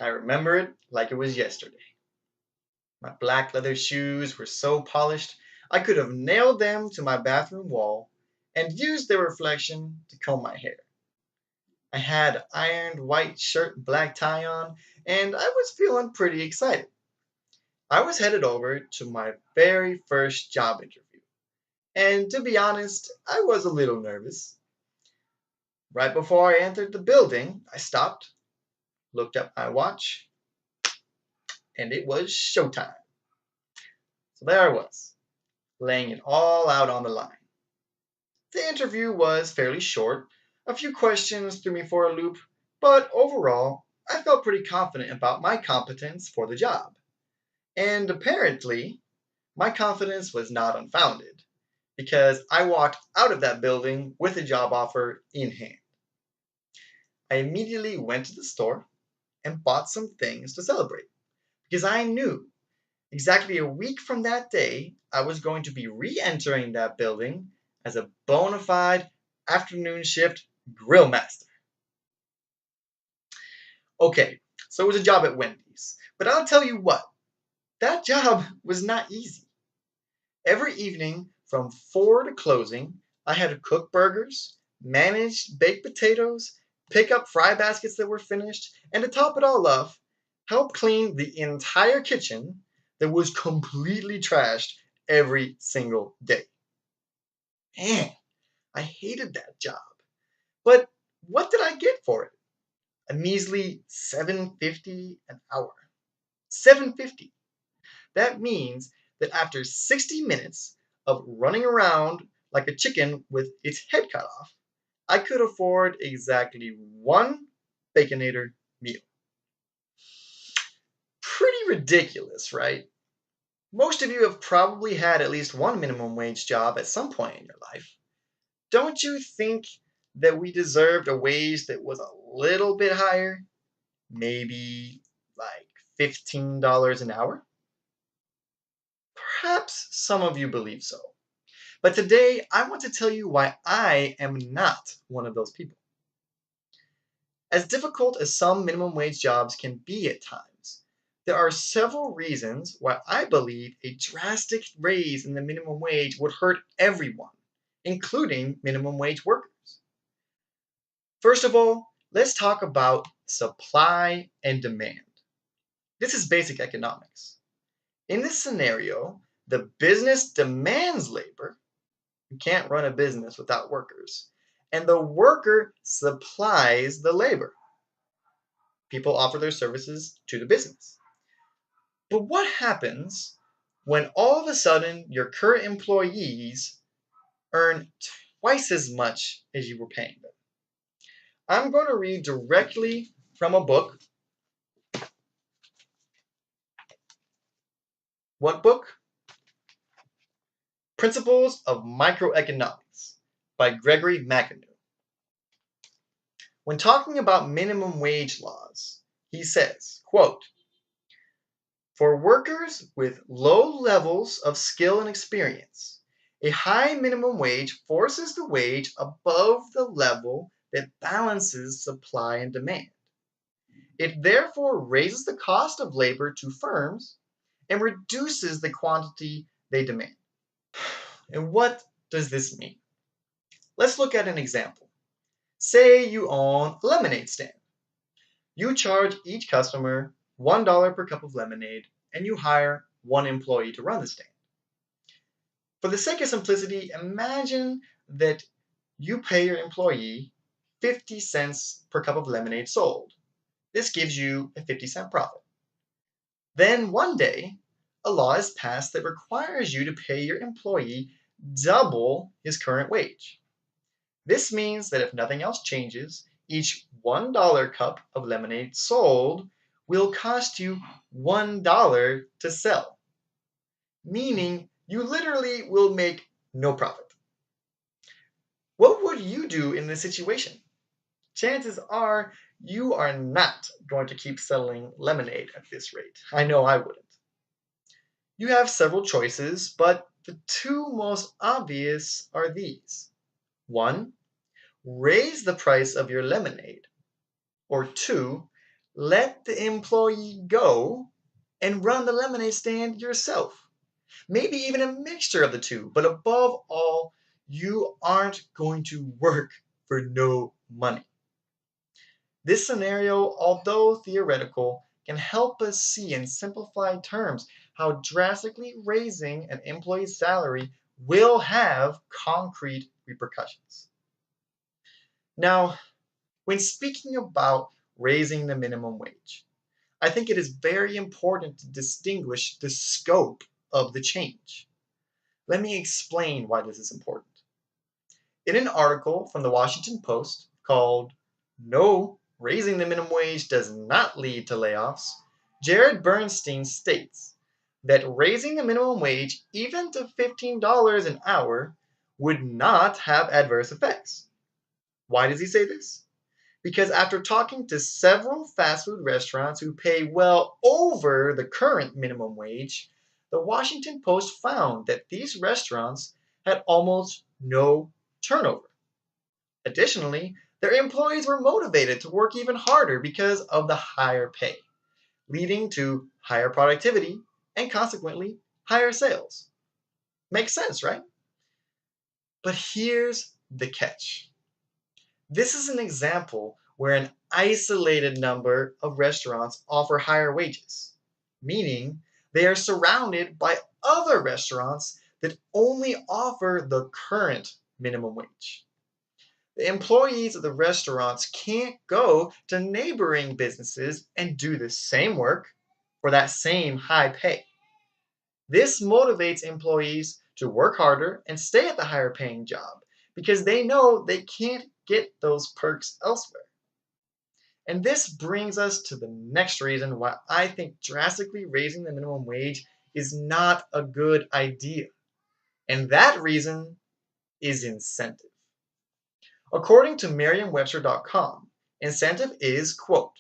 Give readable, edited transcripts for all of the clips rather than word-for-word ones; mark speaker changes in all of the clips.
Speaker 1: I remember it like it was yesterday. My black leather shoes were so polished I could have nailed them to my bathroom wall and used their reflection to comb my hair. I had an ironed white shirt and black tie on, and I was feeling pretty excited. I was headed over to my very first job interview, and to be honest, I was a little nervous. Right before I entered the building, I stopped, looked at my watch, and it was showtime. So there I was, laying it all out on the line. The interview was fairly short. A few questions threw me for a loop, but overall, I felt pretty confident about my competence for the job. And apparently, my confidence was not unfounded, because I walked out of that building with a job offer in hand. I immediately went to the store and bought some things to celebrate, because I knew exactly a week from that day I was going to be re entering that building as a bona fide afternoon shift grill master. Okay, so it was a job at Wendy's. But I'll tell you what, that job was not easy. Every evening from 4 to closing, I had to cook burgers, manage baked potatoes, pick up fry baskets that were finished, and to top it all off, help clean the entire kitchen that was completely trashed every single day. Man, I hated that job. But what did I get for it? A measly 7.50 an hour. 7.50. That means that after 60 minutes of running around like a chicken with its head cut off, I could afford exactly one Baconator meal. Pretty ridiculous, right? Most of you have probably had at least one minimum wage job at some point in your life. Don't you think that we deserved a wage that was a little bit higher? Maybe like $15 an hour? Perhaps some of you believe so. But today I want to tell you why I am not one of those people. As difficult as some minimum wage jobs can be at times, there are several reasons why I believe a drastic raise in the minimum wage would hurt everyone, including minimum wage workers. First of all, let's talk about supply and demand. This is basic economics. In this scenario, the business demands labor. You can't run a business without workers. And the worker supplies the labor. People offer their services to the business. But what happens when all of a sudden your current employees earn twice as much as you were paying them? I'm going to read directly from a book. What book? Principles of Microeconomics by Gregory McAnoo. When talking about minimum wage laws, he says, quote, for workers with low levels of skill and experience, a high minimum wage forces the wage above the level that balances supply and demand. It therefore raises the cost of labor to firms and reduces the quantity they demand. And what does this mean? Let's look at an example. Say you own a lemonade stand. You charge each customer $1 per cup of lemonade, and you hire one employee to run the stand. For the sake of simplicity, imagine that you pay your employee 50 cents per cup of lemonade sold. This gives you a 50-cent profit. Then one day, a law is passed that requires you to pay your employee double his current wage. This means that if nothing else changes, each $1 cup of lemonade sold will cost you $1 to sell, meaning you literally will make no profit. What would you do in this situation? Chances are you are not going to keep selling lemonade at this rate. I know I wouldn't. You have several choices, but the two most obvious are these. One, raise the price of your lemonade. Or two, let the employee go and run the lemonade stand yourself. Maybe even a mixture of the two, but above all, you aren't going to work for no money. This scenario, although theoretical, can help us see in simplified terms how drastically raising an employee's salary will have concrete repercussions. Now, when speaking about raising the minimum wage, I think it is very important to distinguish the scope of the change. Let me explain why this is important. In an article from the Washington Post called "No, Raising the Minimum Wage Does Not Lead to Layoffs," Jared Bernstein states that raising the minimum wage even to $15 an hour would not have adverse effects. Why does he say this? Because after talking to several fast food restaurants who pay well over the current minimum wage, the Washington Post found that these restaurants had almost no turnover. Additionally, their employees were motivated to work even harder because of the higher pay, leading to higher productivity and consequently higher sales. Makes sense, right? But here's the catch. This is an example where an isolated number of restaurants offer higher wages, meaning they are surrounded by other restaurants that only offer the current minimum wage. The employees of the restaurants can't go to neighboring businesses and do the same work for that same high pay. This motivates employees to work harder and stay at the higher paying job because they know they can't get those perks elsewhere. And this brings us to the next reason why I think drastically raising the minimum wage is not a good idea. And that reason is incentive. According to Merriam-Webster.com, incentive is, quote,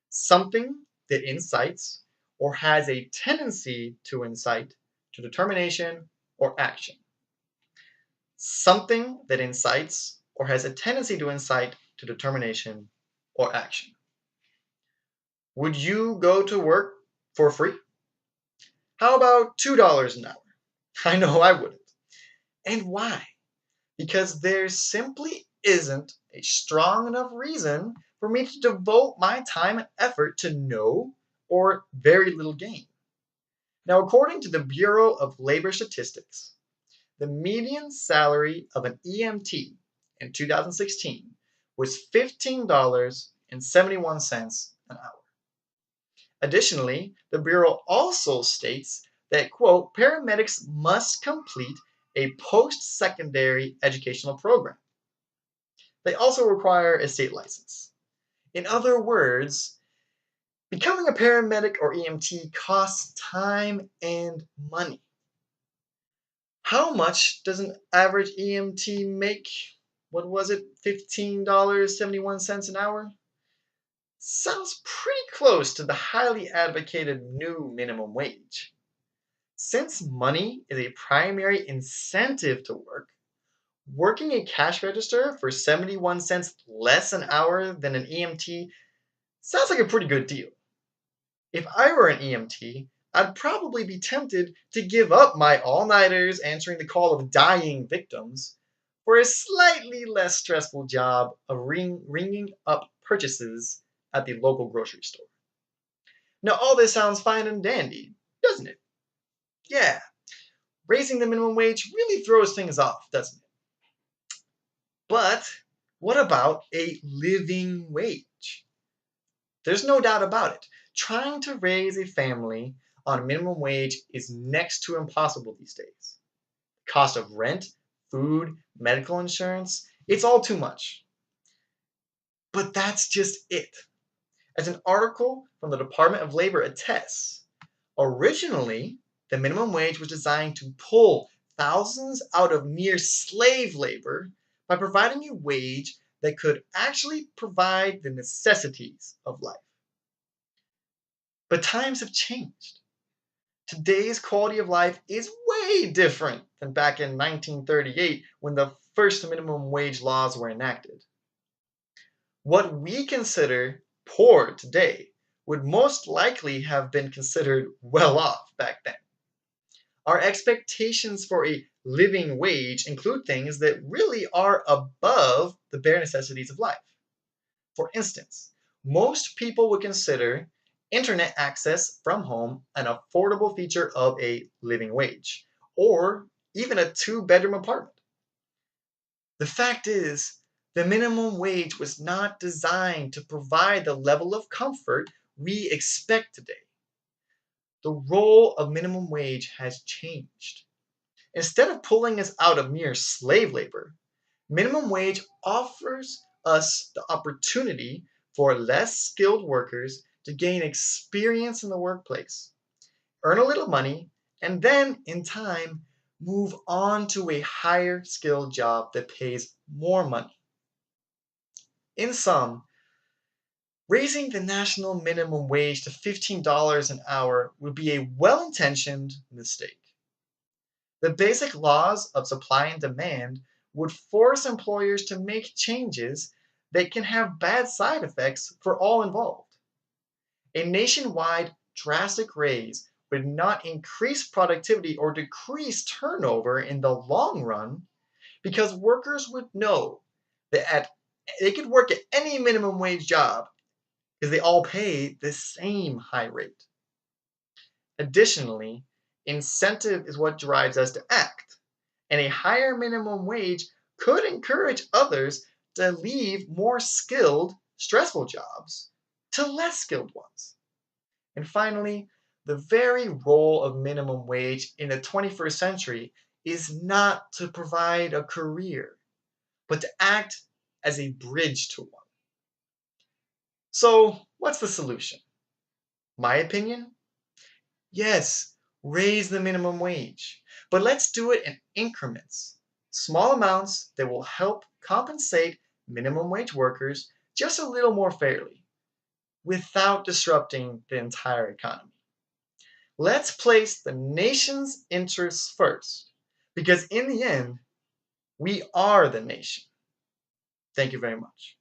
Speaker 1: something that incites or has a tendency to incite to determination or action. Something that incites or has a tendency to incite to determination or action. Would you go to work for free? How about $2 an hour? I know I wouldn't. And why? Because there simply isn't a strong enough reason for me to devote my time and effort to no or very little gain. Now, according to the Bureau of Labor Statistics, the median salary of an EMT in 2016 was $15.71 an hour. Additionally, the Bureau also states that, quote, paramedics must complete a post-secondary educational program. They also require a state license. In other words, becoming a paramedic or EMT costs time and money. How much does an average EMT make? What was it? $15.71 an hour? Sounds pretty close to the highly advocated new minimum wage. Since money is a primary incentive to work, working a cash register for 71 cents less an hour than an EMT sounds like a pretty good deal. If I were an EMT, I'd probably be tempted to give up my all-nighters answering the call of dying victims for a slightly less stressful job of ringing up purchases at the local grocery store. Now, all this sounds fine and dandy, doesn't it? Yeah, raising the minimum wage really throws things off, doesn't it? But what about a living wage? There's no doubt about it. Trying to raise a family on minimum wage is next to impossible these days. The cost of rent, food, medical insurance, it's all too much. But that's just it. As an article from the Department of Labor attests, originally the minimum wage was designed to pull thousands out of near slave labor by providing a wage that could actually provide the necessities of life. But times have changed. Today's quality of life is way different than back in 1938 when the first minimum wage laws were enacted. What we consider poor today would most likely have been considered well off back then. Our expectations for a living wage include things that really are above the bare necessities of life. For instance, most people would consider internet access from home an affordable feature of a living wage, or even a two-bedroom apartment. The fact is, the minimum wage was not designed to provide the level of comfort we expect today. The role of minimum wage has changed. Instead of pulling us out of mere slave labor, minimum wage offers us the opportunity for less skilled workers to gain experience in the workplace, earn a little money, and then, in time, move on to a higher skilled job that pays more money. In sum, raising the national minimum wage to $15 an hour would be a well intentioned mistake. The basic laws of supply and demand would force employers to make changes that can have bad side effects for all involved. A nationwide drastic raise would not increase productivity or decrease turnover in the long run because workers would know that they could work at any minimum wage job because they all pay the same high rate. Additionally, incentive is what drives us to act, and a higher minimum wage could encourage others to leave more skilled, stressful jobs to less skilled ones. And finally, the very role of minimum wage in the 21st century is not to provide a career, but to act as a bridge to one. So, what's the solution? My opinion? Yes, raise the minimum wage, but let's do it in increments. Small amounts that will help compensate minimum wage workers just a little more fairly without disrupting the entire economy. Let's place the nation's interests first because in the end, we are the nation. Thank you very much.